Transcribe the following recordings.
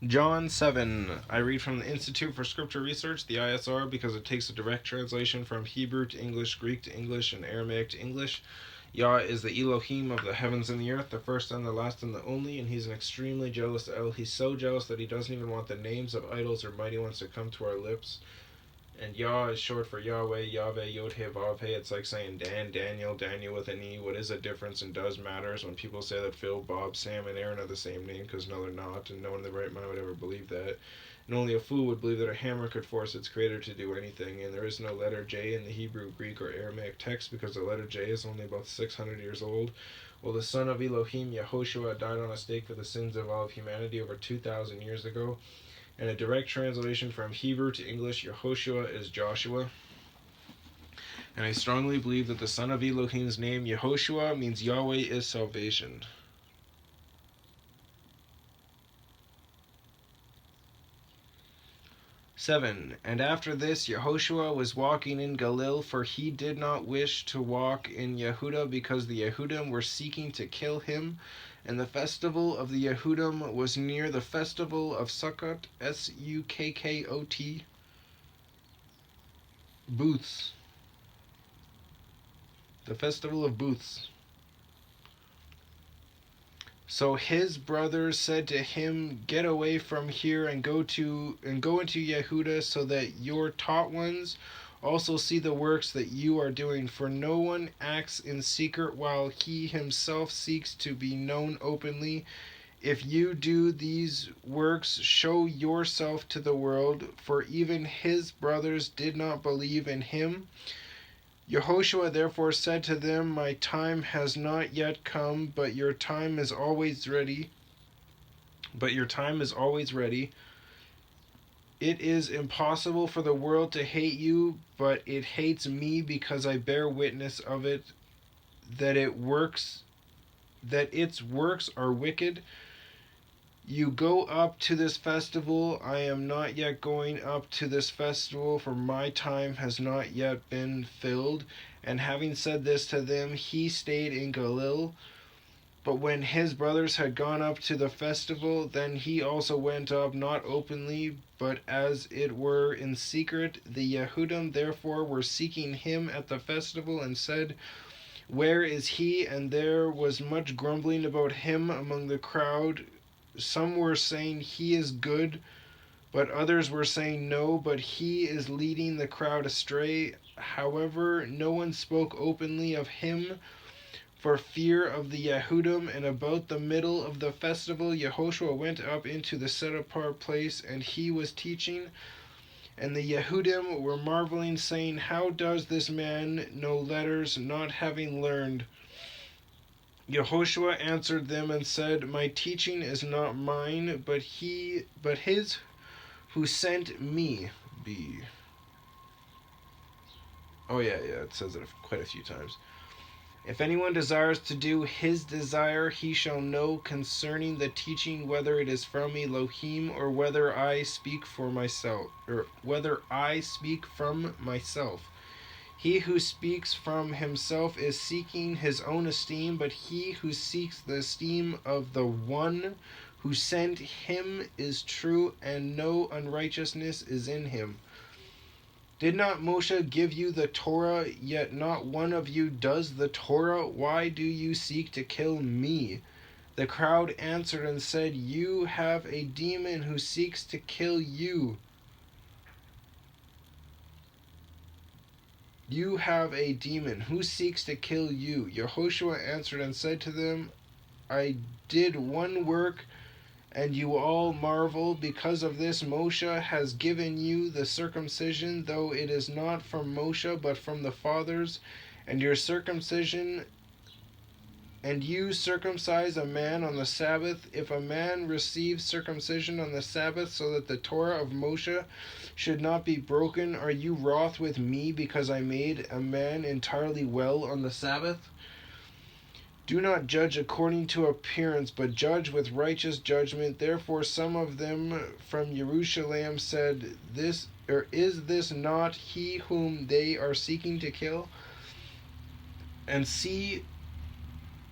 John 7. I read from the Institute for Scripture Research, the ISR, because it takes a direct translation from Hebrew to English, Greek to English, and Aramaic to English. Yah is the Elohim of the heavens and the earth, the first and the last and the only, and he's an extremely jealous El. He's so jealous that he doesn't even want the names of idols or mighty ones to come to our lips. And Yah is short for YahWeh, Yahweh, Yod-He, Vav-He. It's like saying Dan, Daniel, Daniel with an E. What is the difference and does matters when people say that Phil, Bob, Sam, and Aaron are the same name, because no, they're not, and no one in the right mind would ever believe that. And only a fool would believe that a hammer could force its creator to do anything, and there is no letter J in the Hebrew, Greek, or Aramaic text, because the letter J is only about 600 years old. Well, the son of Elohim, Yehoshua, died on a stake for the sins of all of humanity over 2,000 years ago. And a direct translation from Hebrew to English, Yehoshua is Joshua. And I strongly believe that the son of Elohim's name, Yehoshua, means Yahweh is salvation. Seven. And after this, Yehoshua was walking in Galilee, for he did not wish to walk in Yehuda, because the Yehudim were seeking to kill him. And the festival of the Yehudim was near the festival of Sukkot, Sukkot, booths. The festival of booths. So his brothers said to him, "Get away from here and go into Yehuda, so that your taught ones also see the works that you are doing. For no one acts in secret while he himself seeks to be known openly. If you do these works, show yourself to the world." For even his brothers did not believe in him. Yehoshua therefore said to them, "My time has not yet come, but your time is always ready. It is impossible for the world to hate you, but it hates me, because I bear witness of it that its works are wicked. You go up to this festival. I am not yet going up to this festival, for my time has not yet been filled." And having said this to them, he stayed in Galilee. But when his brothers had gone up to the festival, then he also went up, not openly, but as it were in secret. The Yehudim therefore were seeking him at the festival, and said, "Where is he?" And there was much grumbling about him among the crowd. Some were saying, "He is good," but others were saying, "No, but he is leading the crowd astray." However, no one spoke openly of him for fear of the Yehudim. And about the middle of the festival, Yehoshua went up into the set-apart place, and he was teaching. And the Yehudim were marveling, saying, "How does this man know letters, not having learned?" Yehoshua answered them and said, "My teaching is not mine, but his who sent me be." Oh yeah, it says it quite a few times. "If anyone desires to do his desire, he shall know concerning the teaching whether it is from Elohim, or whether I speak from myself. He who speaks from himself is seeking his own esteem, but he who seeks the esteem of the one who sent him is true, and no unrighteousness is in him. Did not Moshe give you the Torah? Yet not one of you does the Torah. Why do you seek to kill me?" The crowd answered and said, "You have a demon who seeks to kill you. You have a demon who seeks to kill you." Yehoshua answered and said to them, "I did one work, and you all marvel. Because of this, Moshe has given you the circumcision, though it is not from Moshe, but from the fathers. And you circumcise a man on the Sabbath. If a man receives circumcision on the Sabbath, so that the Torah of Moshe should not be broken, are you wroth with me because I made a man entirely well on the Sabbath? Do not judge according to appearance, but judge with righteous judgment." Therefore some of them from Jerusalem said, "Is this not he whom they are seeking to kill? And see,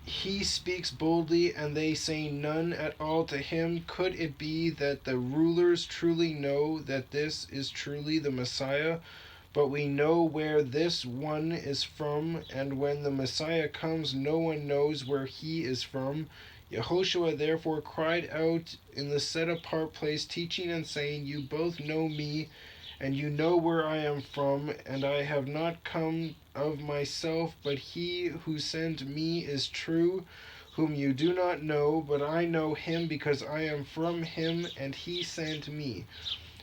he speaks boldly, and they say none at all to him. Could it be that the rulers truly know that this is truly the Messiah? But we know where this one is from, and when the Messiah comes, no one knows where he is from. Yehoshua therefore cried out in the set-apart place, teaching and saying, You both know me, and you know where I am from, and I have not come of myself, but he who sent me is true, whom you do not know, but I know him because I am from him, and he sent me.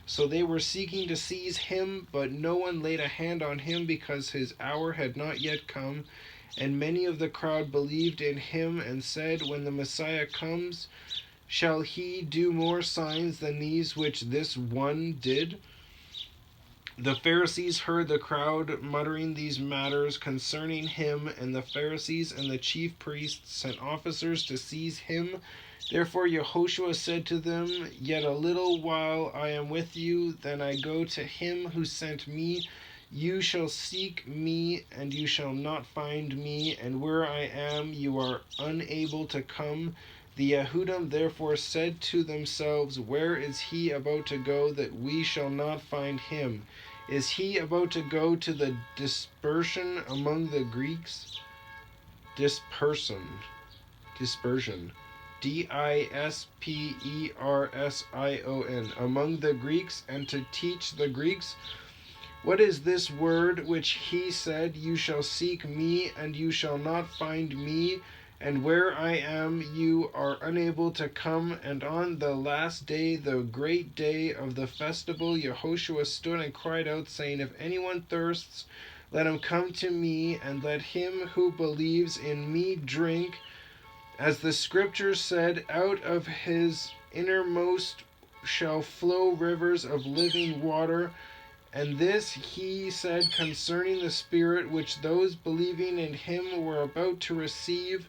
So they were seeking to seize him, but no one laid a hand on him because his hour had not yet come. And many of the crowd believed in him and said, When the Messiah comes, shall he do more signs than these which this one did? The Pharisees heard the crowd muttering these matters concerning him, and the Pharisees and the chief priests sent officers to seize him. Therefore Yehoshua said to them, Yet a little while I am with you, then I go to him who sent me. You shall seek me, and you shall not find me, and where I am you are unable to come. The Yehudim therefore said to themselves, Where is he about to go that we shall not find him? Is he about to go to the dispersion among the Greeks? Dispersion. Dispersion. Among the Greeks, and to teach the Greeks. What is this word which he said, You shall seek me, and you shall not find me, and where I am you are unable to come? And on the last day, the great day of the festival, Yehoshua stood and cried out, saying, If anyone thirsts, let him come to me, and let him who believes in me drink. As the scripture said, out of his innermost shall flow rivers of living water. And this he said concerning the Spirit, which those believing in him were about to receive.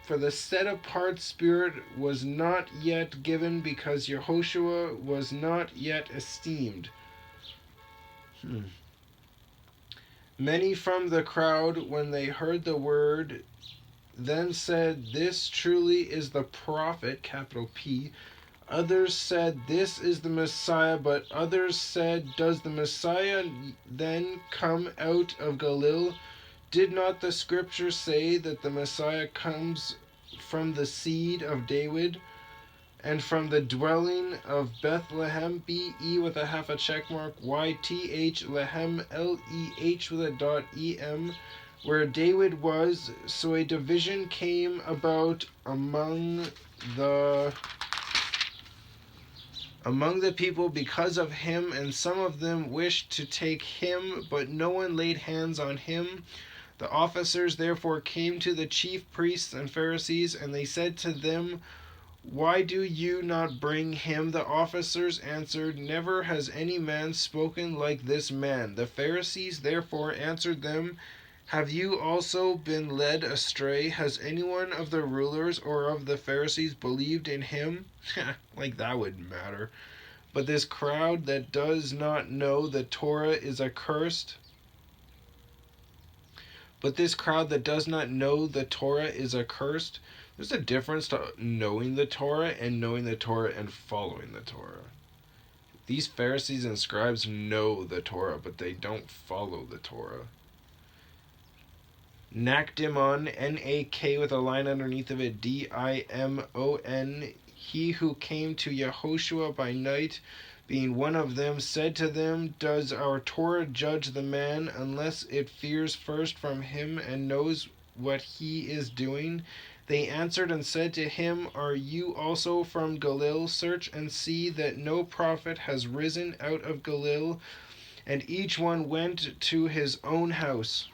For the set-apart Spirit was not yet given, because Yehoshua was not yet esteemed. Many from the crowd, when they heard the word, then said, This truly is the prophet, capital P. Others said, This is the Messiah, but others said, Does the Messiah then come out of Galilee? Did not the scripture say that the Messiah comes from the seed of David, and from the dwelling of Bethlehem, B-E with a half a check mark, Y-T-H, Lehem, L-E-H with a dot, E-M, where David was? So a division came about among the people because of him, and some of them wished to take him, but no one laid hands on him. The officers therefore came to the chief priests and Pharisees, and they said to them, Why do you not bring him? The officers answered, Never has any man spoken like this man. The Pharisees therefore answered them, Have you also been led astray? Has anyone of the rulers or of the Pharisees believed in him? Like that wouldn't matter. But this crowd that does not know the Torah is accursed. There's a difference to knowing the Torah and knowing the Torah and following the Torah. These Pharisees and scribes know the Torah, but they don't follow the Torah. Nakdimon, N-A-K with a line underneath of it, D-I-M-O-N, he who came to Yehoshua by night, being one of them, said to them, Does our Torah judge the man unless it fears first from him and knows what he is doing? They answered and said to him, Are you also from Galilee? Search and see that no prophet has risen out of Galilee. And each one went to his own house.